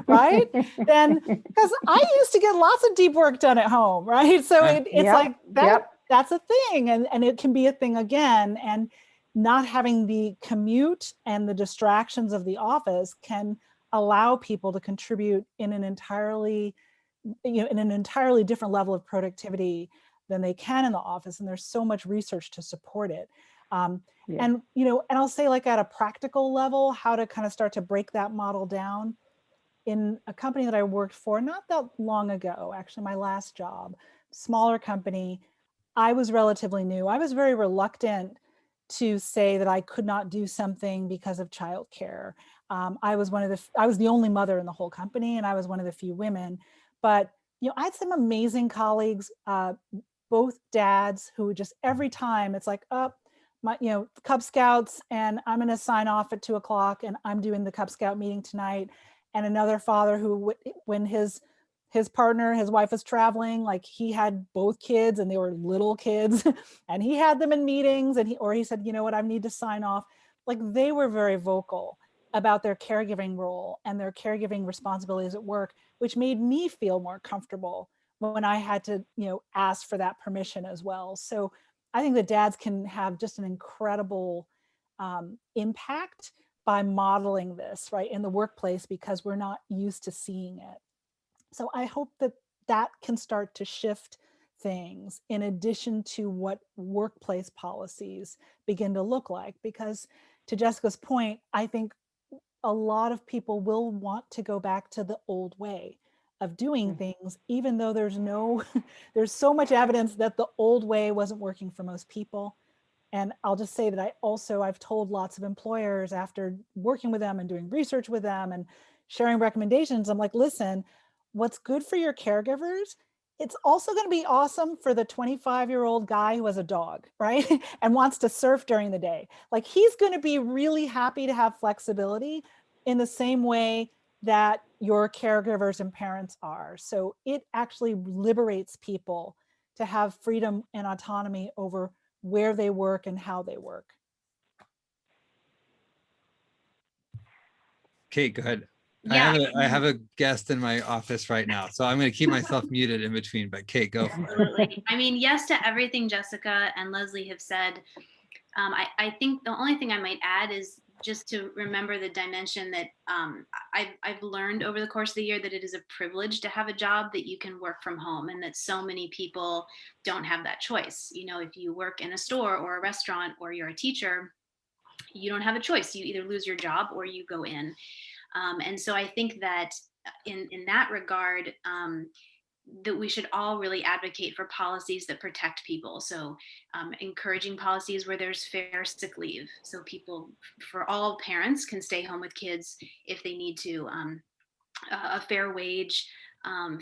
right? Then, because I used to get lots of deep work done at home, right? So it's like that. That's a thing, and it can be a thing again. And not having the commute and the distractions of the office can allow people to contribute in an entirely different level of productivity than they can in the office. And there's so much research to support it. And I'll say, like at a practical level, how to kind of start to break that model down. In a company that I worked for not that long ago, actually my last job, smaller company, I was relatively new. I was very reluctant to say that I could not do something because of childcare. I was the only mother in the whole company, and I was one of the few women. But I had some amazing colleagues, both dads, who just every time it's like, Cub Scouts, and I'm going to sign off at 2:00, and I'm doing the Cub Scout meeting tonight. And another father who, when his partner, his wife was traveling, like he had both kids and they were little kids and he had them in meetings, and he said, you know what, I need to sign off. Like they were very vocal about their caregiving role and their caregiving responsibilities at work, which made me feel more comfortable when I had to, ask for that permission as well. So I think that dads can have just an incredible impact by modeling this, right, in the workplace, because we're not used to seeing it. So I hope that can start to shift things in addition to what workplace policies begin to look like. Because to Jessica's point, I think a lot of people will want to go back to the old way of doing things, even though there's so much evidence that the old way wasn't working for most people. And I'll just say that I've told lots of employers, after working with them and doing research with them and sharing recommendations, I'm like, listen, what's good for your caregivers, it's also going to be awesome for the 25-year-old guy who has a dog, right? And wants to surf during the day. Like he's going to be really happy to have flexibility in the same way that your caregivers and parents are. So it actually liberates people to have freedom and autonomy over where they work and how they work. Kate, go ahead. Yeah. I have a guest in my office right now, so I'm going to keep myself muted in between, but Kate, go for it. Absolutely. I mean, yes to everything Jessica and Leslie have said. I think the only thing I might add is just to remember the dimension that I've learned over the course of the year that it is a privilege to have a job that you can work from home, and that so many people don't have that choice. You know, if you work in a store or a restaurant or you're a teacher, you don't have a choice. You either lose your job or you go in. And so I think that in that regard, that we should all really advocate for policies that protect people. So encouraging policies where there's fair sick leave. So people, for all parents, can stay home with kids if they need to. A fair wage,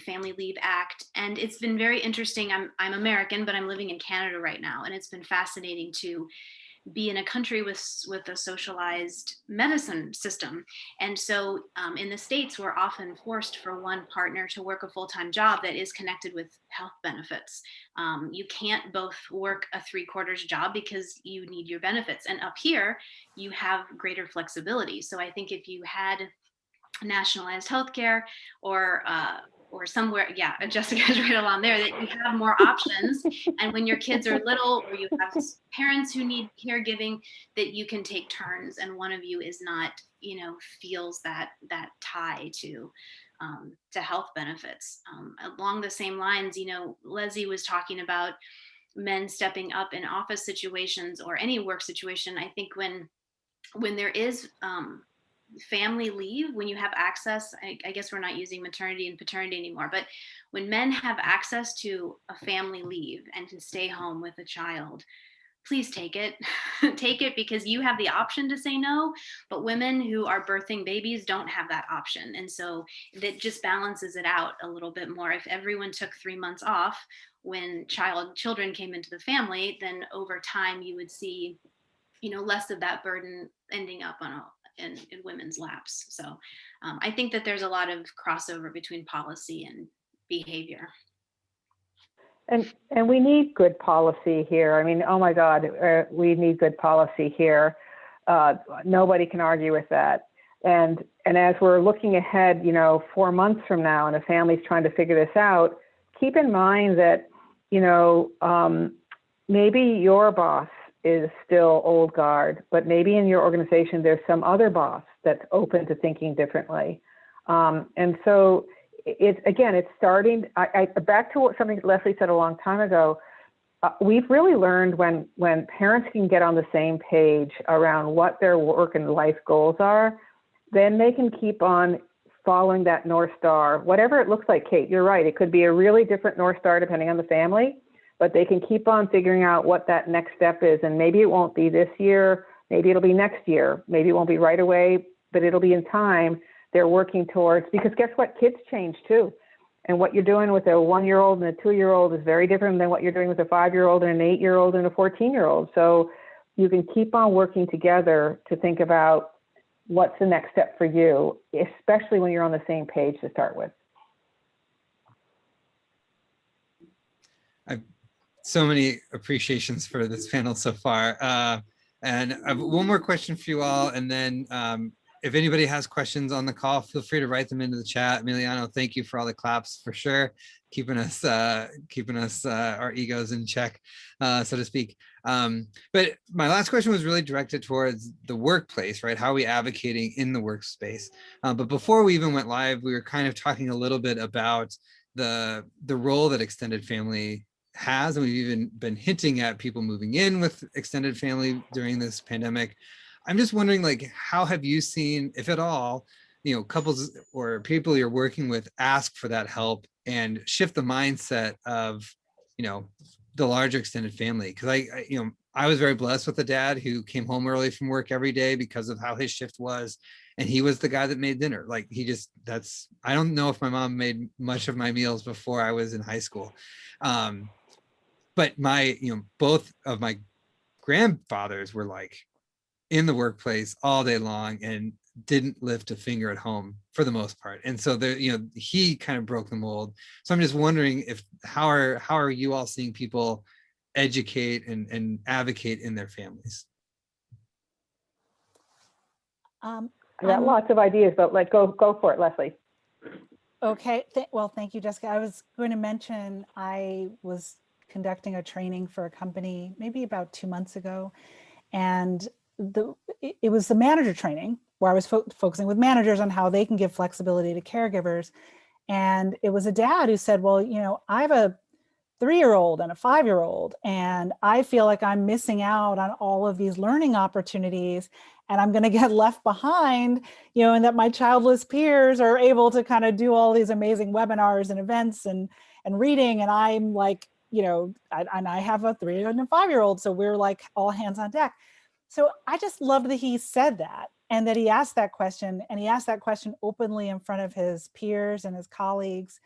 Family Leave Act. And it's been very interesting. I'm American, but I'm living in Canada right now. And it's been fascinating to be in a country with a socialized medicine system. And so in the States, we're often forced for one partner to work a full-time job that is connected with health benefits. You can't both work a 3/4 job because you need your benefits. And up here, you have greater flexibility. So I think if you had nationalized healthcare or somewhere, yeah, Jessica's right along there, that you have more options. And when your kids are little, or you have parents who need caregiving, that you can take turns, and one of you is not, you know, feels that tie to health benefits. Along the same lines, you know, Leslie was talking about men stepping up in office situations or any work situation. I think when there is family leave, when you have access, I guess we're not using maternity and paternity anymore, but when men have access to a family leave and can stay home with a child, please take it. Take it, because you have the option to say no, but women who are birthing babies don't have that option. And so that just balances it out a little bit more. If everyone took 3 months off when children came into the family, then over time you would see, you know, less of that burden ending up in women's laps. So I think that there's a lot of crossover between policy and behavior. And we need good policy here. I mean, oh my God, we need good policy here. Nobody can argue with that. And as we're looking ahead, you know, 4 months from now, and a family's trying to figure this out, keep in mind that, you know, maybe your boss is still old guard, but maybe in your organization, there's some other boss that's open to thinking differently. And so it's starting, back to something Leslie said a long time ago, we've really learned when parents can get on the same page around what their work and life goals are, then they can keep on following that North Star, whatever it looks like. Kate, you're right. It could be a really different North Star depending on the family, but they can keep on figuring out what that next step is. And maybe it won't be this year, maybe it'll be next year, maybe it won't be right away, but it'll be in time they're working towards, because guess what? Kids change too. And what you're doing with a 1-year-old and a 2-year-old is very different than what you're doing with a 5-year-old and an 8-year-old and a 14-year-old. So you can keep on working together to think about what's the next step for you, especially when you're on the same page to start with. I've so many appreciations for this panel so far. And I have one more question for you all. And then if anybody has questions on the call, feel free to write them into the chat. Emiliano, thank you for all the claps for sure. Keeping us our egos in check, so to speak. But my last question was really directed towards the workplace, right? How are we advocating in the workspace? But before we even went live, we were kind of talking a little bit about the role that extended family has, and we've even been hinting at people moving in with extended family during this pandemic. I'm just wondering, like, how have you seen, if at all, you know, couples or people you're working with ask for that help and shift the mindset of, you know, the larger extended family? Because I was very blessed with a dad who came home early from work every day because of how his shift was. And he was the guy that made dinner. Like, I don't know if my mom made much of my meals before I was in high school. But both of my grandfathers were like in the workplace all day long and didn't lift a finger at home for the most part. And so he kind of broke the mold. So I'm just wondering how are you all seeing people educate and advocate in their families? I got lots of ideas, but go for it, Leslie. Okay, well, thank you, Jessica. I was going to mention I was conducting a training for a company maybe about 2 months ago, and it was the manager training where I was focusing with managers on how they can give flexibility to caregivers. And it was a dad who said, well, you know, I have a 3-year-old and a 5-year-old, and I feel like I'm missing out on all of these learning opportunities, and I'm going to get left behind, you know, and that my childless peers are able to kind of do all these amazing webinars and events and reading, and I'm like, you know, I have a 3 and a 5-year-old, so we're like all hands on deck. So I just love that he said that, and that he asked that question, and he asked that question openly in front of his peers and his colleagues,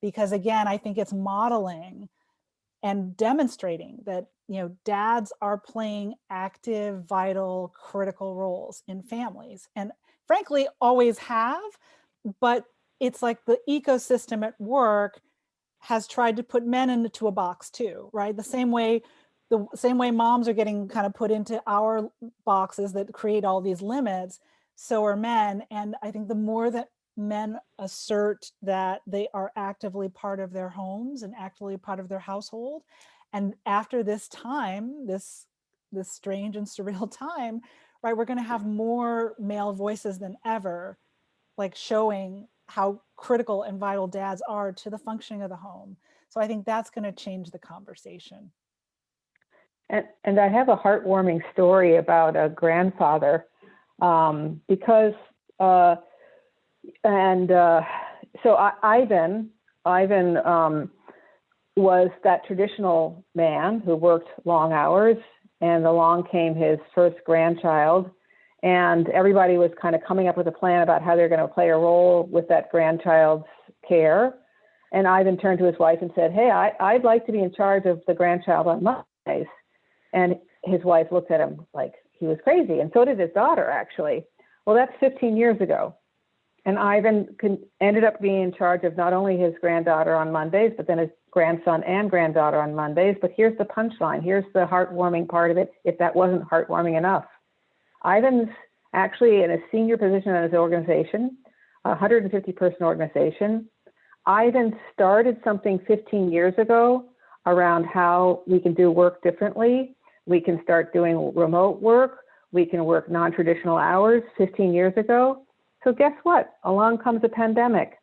because again, I think it's modeling and demonstrating that, you know, dads are playing active, vital, critical roles in families, and frankly always have. But it's like the ecosystem at work has tried to put men into a box too, right? The same way moms are getting kind of put into our boxes that create all these limits, so are men. And I think the more that men assert that they are actively part of their homes and actively part of their household, and after this time, this strange and surreal time, right, we're going to have more male voices than ever, like showing how critical and vital dads are to the functioning of the home. So I think that's going to change the conversation. And I have a heartwarming story about a grandfather, because Ivan was that traditional man who worked long hours, and along came his first grandchild, and everybody was kind of coming up with a plan about how they're going to play a role with that grandchild's care. And Ivan turned to his wife and said, "Hey, I'd like to be in charge of the grandchild on Mondays." And his wife looked at him like he was crazy, and so did his daughter, actually. Well, that's 15 years ago. And Ivan ended up being in charge of not only his granddaughter on Mondays, but then his grandson and granddaughter on Mondays. But here's the punchline. Here's the heartwarming part of it, if that wasn't heartwarming enough. Ivan's actually in a senior position in his organization, a 150-person organization. Ivan started something 15 years ago around how we can do work differently. We can start doing remote work. We can work non-traditional hours 15 years ago. So guess what? Along comes a pandemic.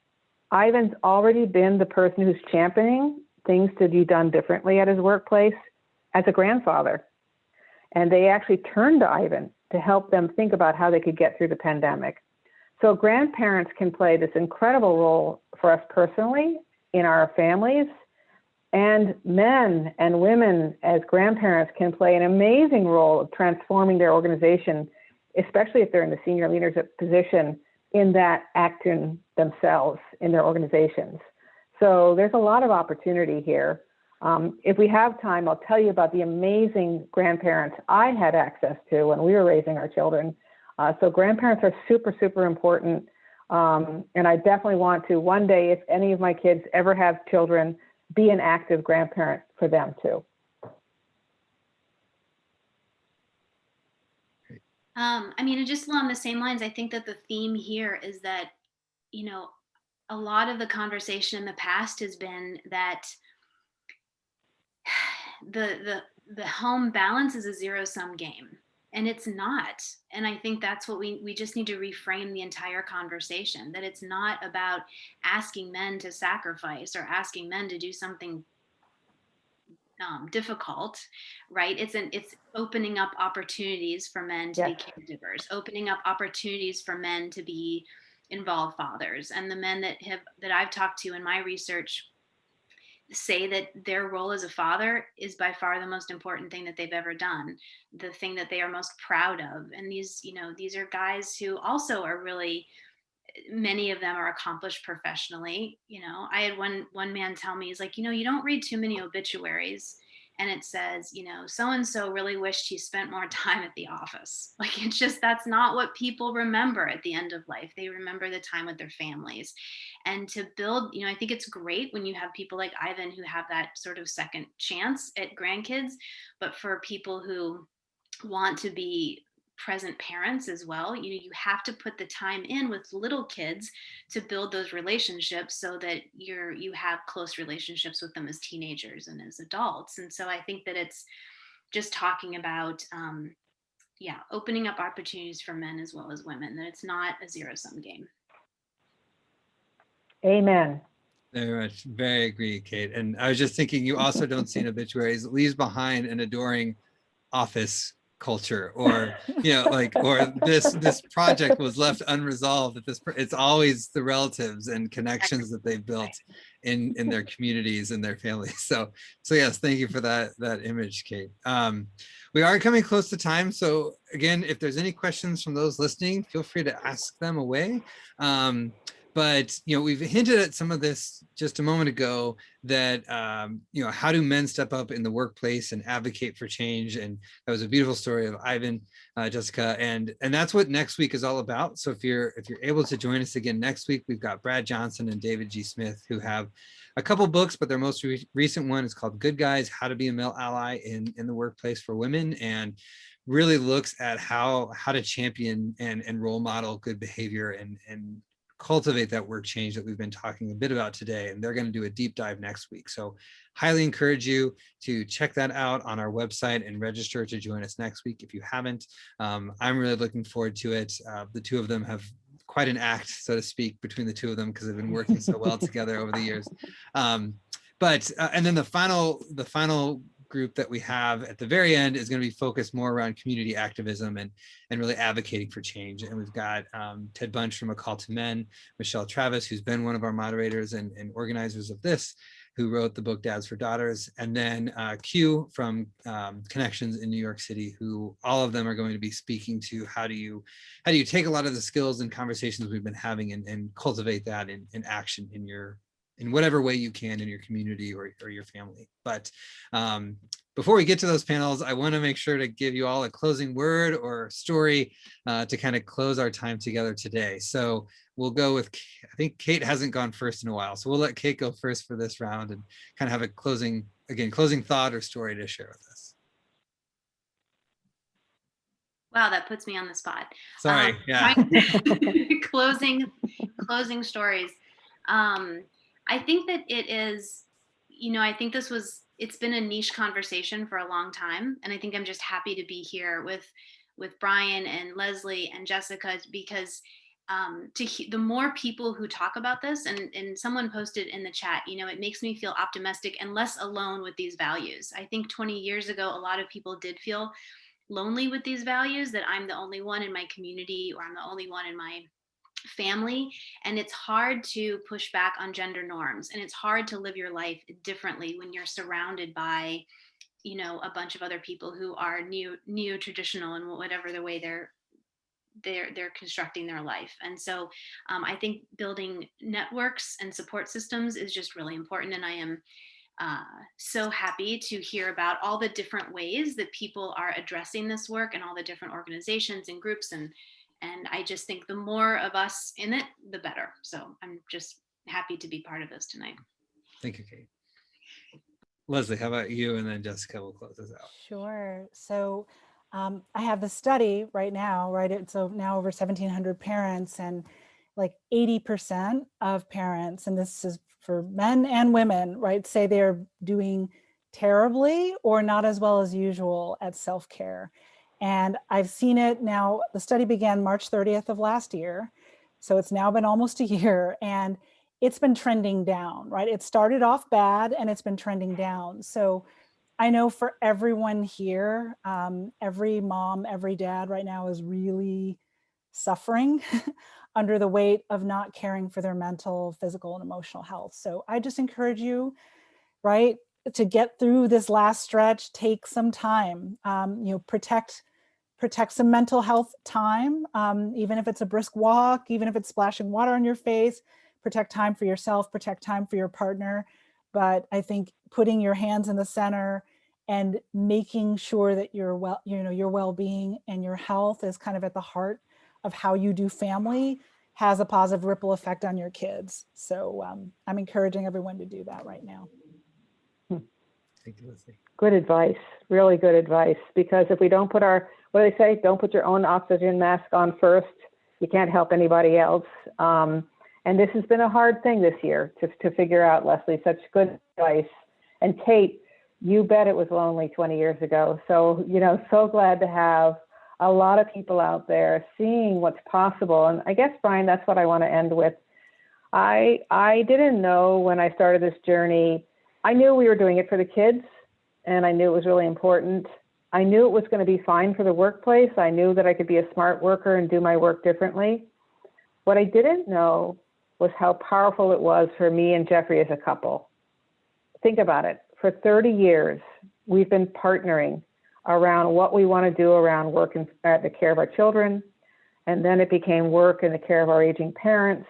Ivan's already been the person who's championing things to be done differently at his workplace as a grandfather. And they actually turned to Ivan to help them think about how they could get through the pandemic. So grandparents can play this incredible role for us personally in our families, and men and women as grandparents can play an amazing role of transforming their organization, especially if they're in the senior leadership position, in that acting themselves in their organizations. So there's a lot of opportunity here. If we have time, I'll tell you about the amazing grandparents I had access to when we were raising our children. So grandparents are super, super important. And I definitely want to, one day, if any of my kids ever have children, be an active grandparent for them too. I mean, just along the same lines, I think that the theme here is that, you know, a lot of the conversation in the past has been that the home balance is a zero-sum game, and it's not. And I think that's what we just need to reframe the entire conversation, that it's not about asking men to sacrifice or asking men to do something difficult, right? It's opening up opportunities for men to be caregivers, opening up opportunities for men to be involved fathers. And the men that I've talked to in my research say that their role as a father is by far the most important thing that they've ever done, the thing that they are most proud of. And these are guys who also are really, many of them are accomplished professionally. I had one man tell me, he's like, you don't read too many obituaries and it says, so-and-so really wished he spent more time at the office. Like, it's just, that's not what people remember at the end of life. They remember the time with their families. And to build, I think it's great when you have people like Ivan who have that sort of second chance at grandkids, but for people who want to be present parents as well, you have to put the time in with little kids to build those relationships so that you have close relationships with them as teenagers and as adults. And so I think that it's just talking about opening up opportunities for men as well as women, that it's not a zero-sum game. Amen. Very much. Very agree, Kate. And I was just thinking, you also don't see in obituaries, leaves behind an adoring office culture, or or this project was left unresolved. It's always the relatives and connections that they've built in their communities and their families. So yes, thank you for that image, Kate. We are coming close to time, so again, if there's any questions from those listening, feel free to ask them away. But we've hinted at some of this just a moment ago, that how do men step up in the workplace and advocate for change? And that was a beautiful story of Ivan, Jessica, and that's what next week is all about. So if you're able to join us again next week, we've got Brad Johnson and David G. Smith, who have a couple books, but their most recent one is called Good Guys: How to Be a Male Ally in the Workplace for Women, and really looks at how to champion and role model good behavior and cultivate that work change that we've been talking a bit about today. And they're going to do a deep dive next week. So highly encourage you to check that out on our website and register to join us next week if you haven't. I'm really looking forward to it. The two of them have quite an act, so to speak, between the two of them, because they've been working so well together over the years. And then the final group that we have at the very end is going to be focused more around community activism and really advocating for change. And we've got Ted Bunch from A Call to Men, Michelle Travis, who's been one of our moderators and organizers of this, who wrote the book Dads for Daughters, and then Q from Connections in New York City, who all of them are going to be speaking to how do you take a lot of the skills and conversations we've been having and cultivate that in action in whatever way you can in your community or your family. But before we get to those panels, I want to make sure to give you all a closing word or story to kind of close our time together today. So we'll go with, I think Kate hasn't gone first in a while, so we'll let Kate go first for this round and kind of have a closing thought or story to share with us. Wow, that puts me on the spot. Sorry, yeah. Closing stories. I think that it is, I think it's been a niche conversation for a long time. And I think I'm just happy to be here with Brian and Leslie and Jessica, because the more people who talk about this, and someone posted in the chat, it makes me feel optimistic and less alone with these values. I think 20 years ago, a lot of people did feel lonely with these values, that I'm the only one in my community, or I'm the only one in my family. And it's hard to push back on gender norms, and it's hard to live your life differently when you're surrounded by a bunch of other people who are neo-traditional in whatever the way they're constructing their life. And so I think building networks and support systems is just really important. And I am so happy to hear about all the different ways that people are addressing this work, and all the different organizations and groups, and I just think the more of us in it, the better. So I'm just happy to be part of this tonight. Thank you, Kate. Leslie, how about you? And then Jessica will close us out. Sure. So I have the study right now, right? So now over 1,700 parents, and like 80% of parents, and this is for men and women, right, say they're doing terribly or not as well as usual at self-care. And I've seen it now. The study began March 30th of last year. So it's now been almost a year, and it's been trending down, right? It started off bad and it's been trending down. So I know for everyone here, every mom, every dad right now is really suffering under the weight of not caring for their mental, physical, and emotional health. So I just encourage you, right, to get through this last stretch, take some time, protect some mental health time, even if it's a brisk walk, even if it's splashing water on your face, protect time for yourself, protect time for your partner. But I think putting your hands in the center and making sure that your well-being and your health is kind of at the heart of how you do family has a positive ripple effect on your kids. So I'm encouraging everyone to do that right now. Thank you, Leslie. Good advice, really good advice. Because if we don't put what do they say? Don't put your own oxygen mask on first. You can't help anybody else. And this has been a hard thing this year to figure out, Leslie, such good advice. And Kate, you bet it was lonely 20 years ago. So, so glad to have a lot of people out there seeing what's possible. And I guess, Brian, that's what I want to end with. I didn't know when I started this journey, I knew we were doing it for the kids, and I knew it was really important. I knew it was going to be fine for the workplace. I knew that I could be a smart worker and do my work differently. What I didn't know was how powerful it was for me and Jeffrey as a couple. Think about it. For 30 years, we've been partnering around what we want to do around work and the care of our children. And then it became work and the care of our aging parents.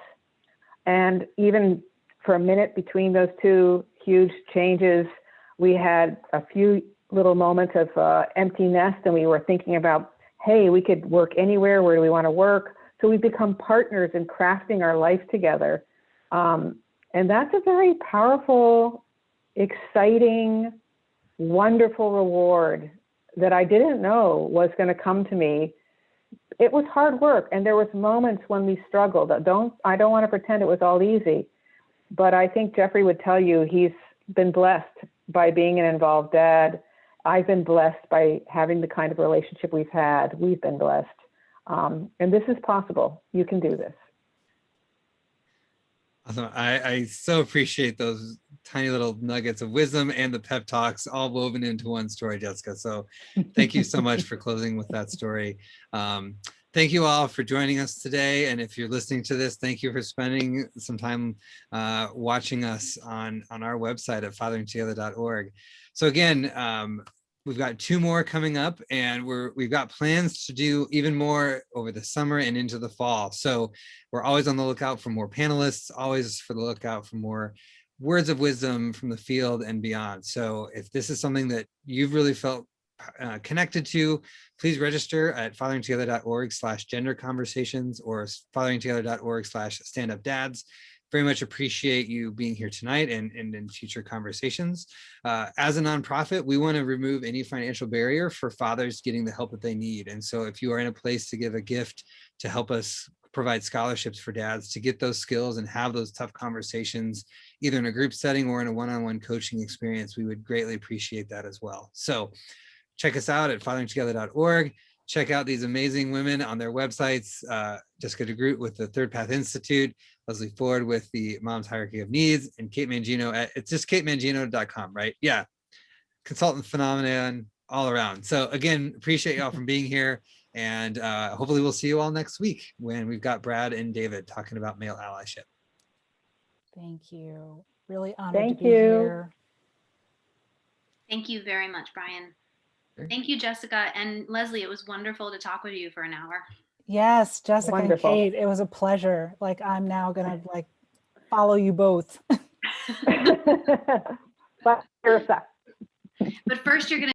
And even for a minute between those two huge changes, we had a few little moments of empty nest, and we were thinking about, hey, we could work anywhere. Where do we want to work? So we've become partners in crafting our life together. And that's a very powerful, exciting, wonderful reward that I didn't know was going to come to me. It was hard work, and there was moments when we struggled. I don't want to pretend it was all easy, but I think Jeffrey would tell you he's been blessed by being an involved dad. I've been blessed by having the kind of relationship we've had. We've been blessed. And this is possible. You can do this. Awesome. I so appreciate those tiny little nuggets of wisdom and the pep talks all woven into one story, Jessica. So thank you so much for closing with that story. Thank you all for joining us today. And if you're listening to this, thank you for spending some time watching us on our website at fatheringtogether.org. So again, we've got 2 more coming up, and we've got plans to do even more over the summer and into the fall. So we're always on the lookout for more panelists, always for the lookout for more words of wisdom from the field and beyond. So if this is something that you've really felt connected to, please register at fatheringtogether.org/gender conversations or fatheringtogether.org/standupdads. Very much appreciate you being here tonight and in future conversations. As a nonprofit, we want to remove any financial barrier for fathers getting the help that they need. And so if you are in a place to give a gift to help us provide scholarships for dads to get those skills and have those tough conversations, either in a group setting or in a one-on-one coaching experience, we would greatly appreciate that as well. So check us out at fatheringtogether.org. Check out these amazing women on their websites, Jessica Degroot with the Third Path Institute, Leslie Ford with the Mom's Hierarchy of Needs, and Kate Mangino at, it's just katemangino.com, right? Yeah, consultant phenomenon all around. So again, appreciate y'all from being here, and hopefully we'll see you all next week when we've got Brad and David talking about male allyship. Thank you. Really honored Thank to be you. here. Thank you very much, Brian. Thank you, Jessica. And Leslie, it was wonderful to talk with you for an hour. Yes, Jessica Wonderful. and Kate, it was a pleasure. Like, I'm now gonna follow you both. But, But first, you're going to